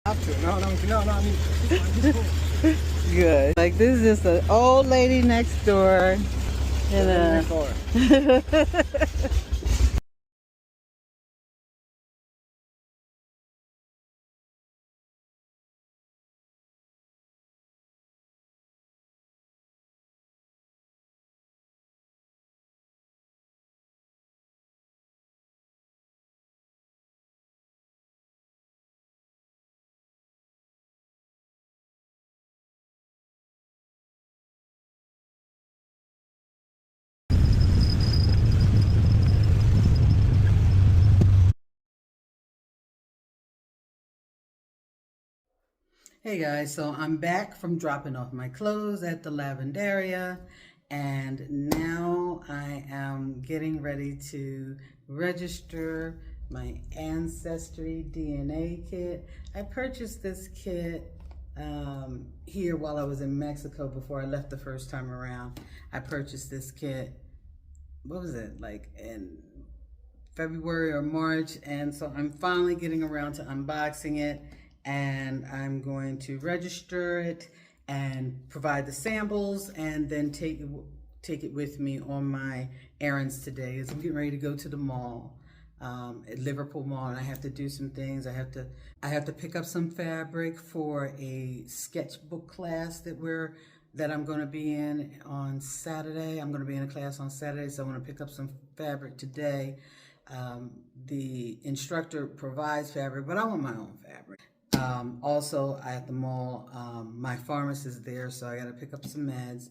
No, I mean, Good. Like this is just an old lady next door. And next door. Hey guys, so I'm back from dropping off my clothes at the Lavendaria, and now I am getting ready to register my Ancestry DNA kit. I purchased this kit here while I was in Mexico before I left the first time around. I purchased this kit, what was it, like in February or March, and so I'm finally getting around to unboxing it, and I'm going to register it and provide the samples and then take it with me on my errands today as I'm getting ready to go to the mall, at Liverpool Mall, and I have to do some things. I have to pick up some fabric for a sketchbook class that I'm going to be in on Saturday. I'm going to be in a class on Saturday, so I want to pick up some fabric today. The instructor provides fabric, but I want my own fabric. Also at the mall, my pharmacist is there, so I got to pick up some meds.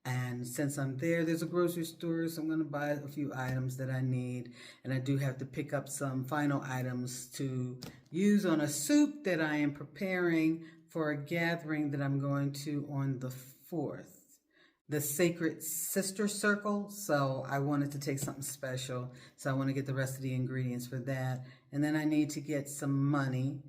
And since I'm there, there's a grocery store, so I'm going to buy a few items that I need. And I do have to pick up some final items to use on a soup that I am preparing for a gathering that I'm going to on the 4th. The Sacred Sister Circle, so I wanted to take something special, so I want to get the rest of the ingredients for that. And then I need to get some money,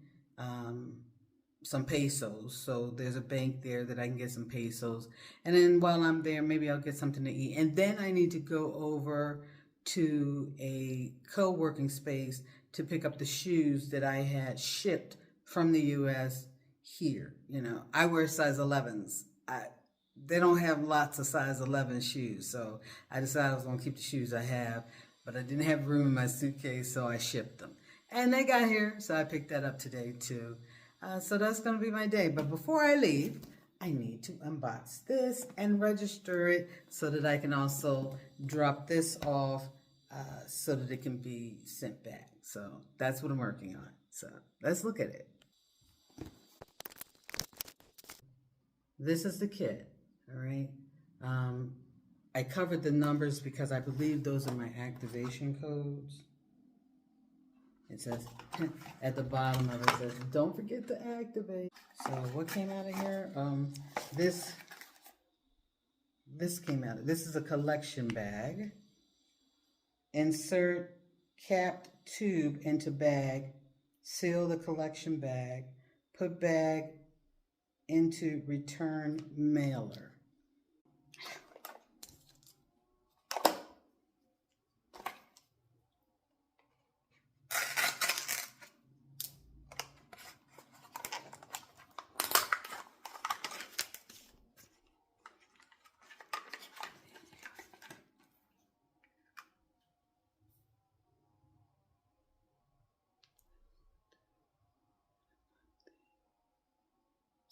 some pesos, so there's a bank there that I can get some pesos. And then while I'm there, maybe I'll get something to eat. And then I need to go over to a co-working space to pick up the shoes that I had shipped from the U.S. here. You know, I wear size 11s. They don't have lots of size 11 shoes, so I decided I was going to keep the shoes I have, but I didn't have room in my suitcase, so I shipped them. And they got here, so I picked that up today too. So that's going to be my day. But before I leave, I need to unbox this and register it so that I can also drop this off so that it can be sent back. So that's what I'm working on. So let's look at it. This is the kit, all right? I covered the numbers because I believe those are my activation codes. It says, at the bottom of it says, don't forget to activate. So what came out of here? This came out. This is a collection bag. Insert capped tube into bag. Seal the collection bag. Put bag into return mailer.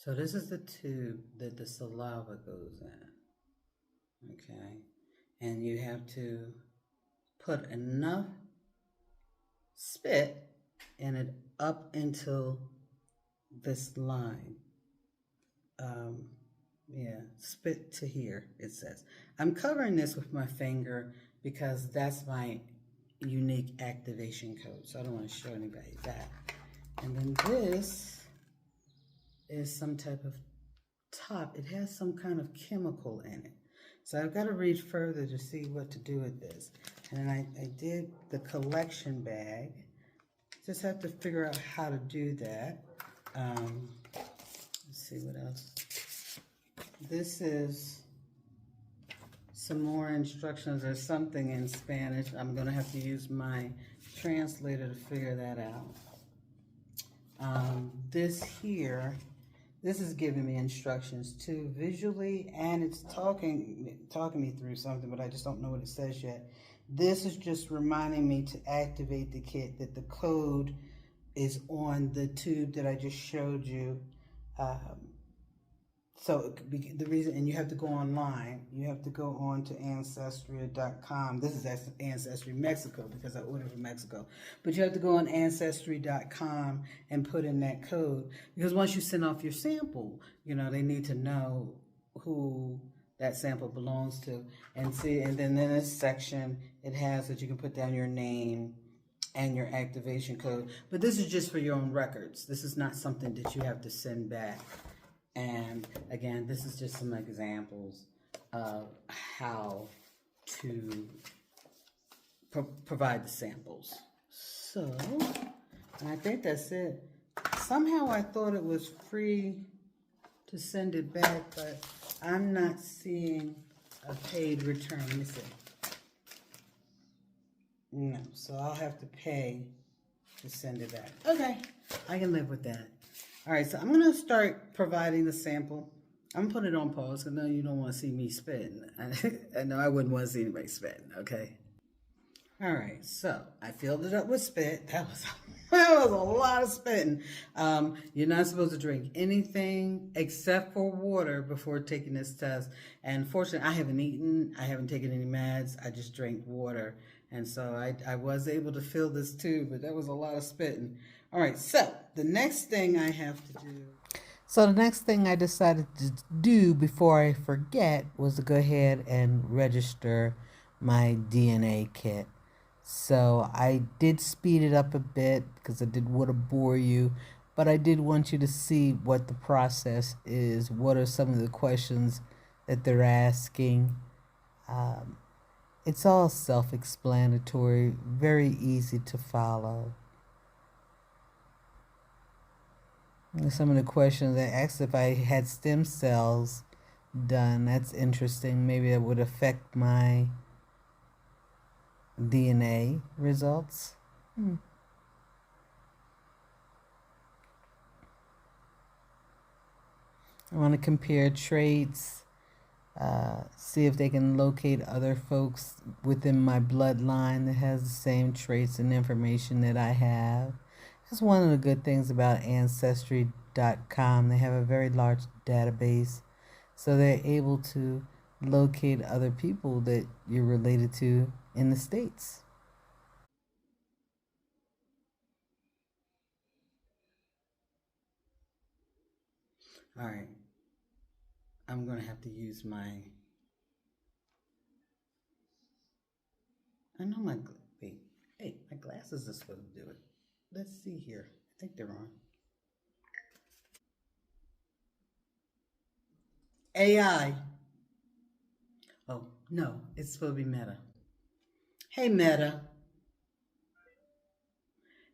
So this is the tube that the saliva goes in, okay? And you have to put enough spit in it up until this line. Yeah, spit to here, it says. I'm covering this with my finger because that's my unique activation code, so I don't want to show anybody that. And then this is some type of top. It has some kind of chemical in it. So I've got to read further to see what to do with this. And I did the collection bag. Just have to figure out how to do that. Let's see what else. This is some more instructions or something in Spanish. I'm going to have to use my translator to figure that out. This here, this is giving me instructions too visually, and it's talking me through something, but I just don't know what it says yet. This is just reminding me to activate the kit, that the code is on the tube that I just showed you. So the reason, and you have to go online. You have to go on to Ancestry.com. This is Ancestry Mexico because I ordered from Mexico. But you have to go on Ancestry.com and put in that code. Because once you send off your sample, you know, they need to know who that sample belongs to. And see, and then in this section, it has that you can put down your name and your activation code. But this is just for your own records. This is not something that you have to send back. And again, this is just some examples of how to provide the samples. So, and I think that's it. Somehow I thought it was free to send it back, but I'm not seeing a paid return. Let me see. No, so I'll have to pay to send it back. Okay, I can live with that. All right, so I'm going to start providing the sample. I'm going to put it on pause because I know you don't want to see me spitting. I know I wouldn't want to see anybody spitting, okay? All right, so I filled it up with spit. That was a lot of spitting. You're not supposed to drink anything except for water before taking this test. And fortunately, I haven't eaten. I haven't taken any meds. I just drank water. And so I was able to fill this tube, but that was a lot of spitting. All right, so the next thing I have to do. So the next thing I decided to do before I forget was to go ahead and register my DNA kit. So I did speed it up a bit because I didn't want to bore you, but I did want you to see what the process is. What are some of the questions that they're asking? It's all self-explanatory, very easy to follow. Some of the questions they asked if I had stem cells done. That's interesting. Maybe it would affect my DNA results. I want to compare traits, see if they can locate other folks within my bloodline that has the same traits and information that I have. That's one of the good things about Ancestry.com. They have a very large database, so they're able to locate other people that you're related to in the States. All right. I'm going to have to use my... I know my... Wait. Hey, my glasses are supposed to do it. Let's see here. I think they're on. AI. Oh, no. It's supposed to be Meta. Hey, Meta.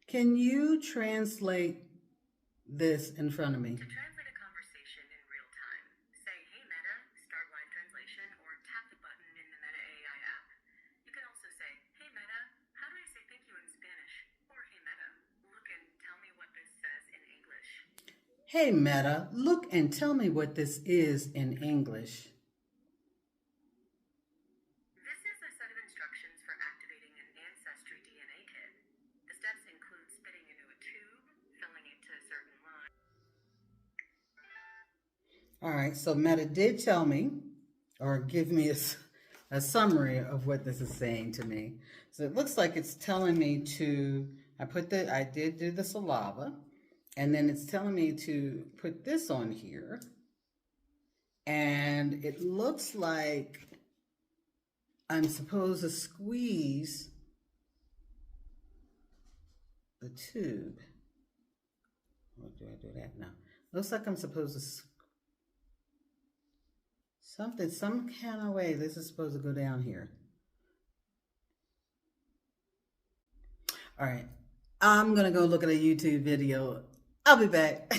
Can you translate this in front of me? To translate a conversation in real time, say, "Hey Meta, start live translation," or tap the button in the Meta AI app. You can also say, "Hey Meta, how do I say thank you in Spanish?" Or, "Hey Meta, look and tell me what this says in English." Hey Meta, look and tell me what this is in English. This is a set of instructions for activating an Ancestry DNA kit. The steps include spitting into a tube, filling it to a certain line. All right, so Meta did tell me, or give me a summary of what this is saying to me. So it looks like it's telling me to, I did do the saliva, and then it's telling me to put this on here. And it looks like I'm supposed to squeeze the tube. Or do I do that? No. Looks like I'm supposed to some kind of way this is supposed to go down here. All right, I'm gonna go look at a YouTube video. I'll be back.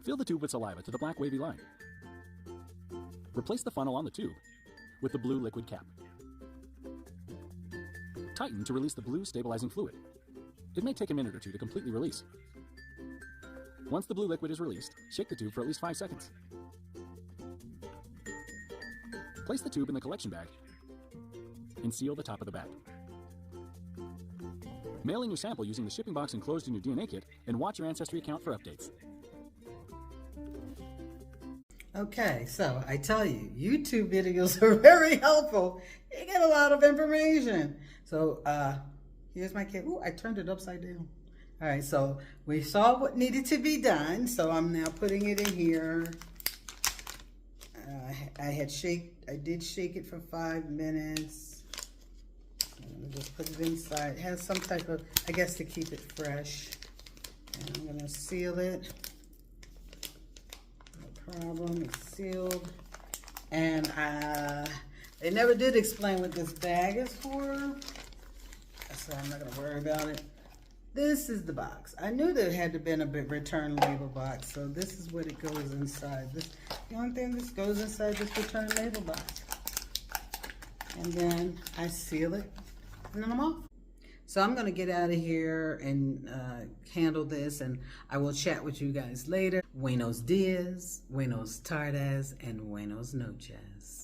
Fill the tube with saliva to the black wavy line. Replace the funnel on the tube. with the blue liquid cap. Tighten to release the blue stabilizing fluid. It may take a minute or two to completely release. Once the blue liquid is released, shake the tube for at least 5 seconds. Place the tube in the collection bag and seal the top of the bag. Mail in your sample using the shipping box enclosed in your DNA kit and watch your Ancestry account for updates. Okay, so I tell you, YouTube videos are very helpful. You get a lot of information. So here's my kit. Ooh, I turned it upside down. All right, so we saw what needed to be done. So I'm now putting it in here. I did shake it for 5 minutes. I'm gonna just put it inside. It has some type of, I guess, to keep it fresh. And I'm gonna seal it. Problem, it's sealed. And they never did explain what this bag is for, so I'm not gonna worry about it. This is the box. I knew there had to been a return label box, so this is what it goes inside. This, the only thing that goes inside this return label box. And then I seal it, and then I'm off. So I'm gonna get out of here and handle this, and I will chat with you guys later. Buenos dias, buenos tardes, and buenos noches.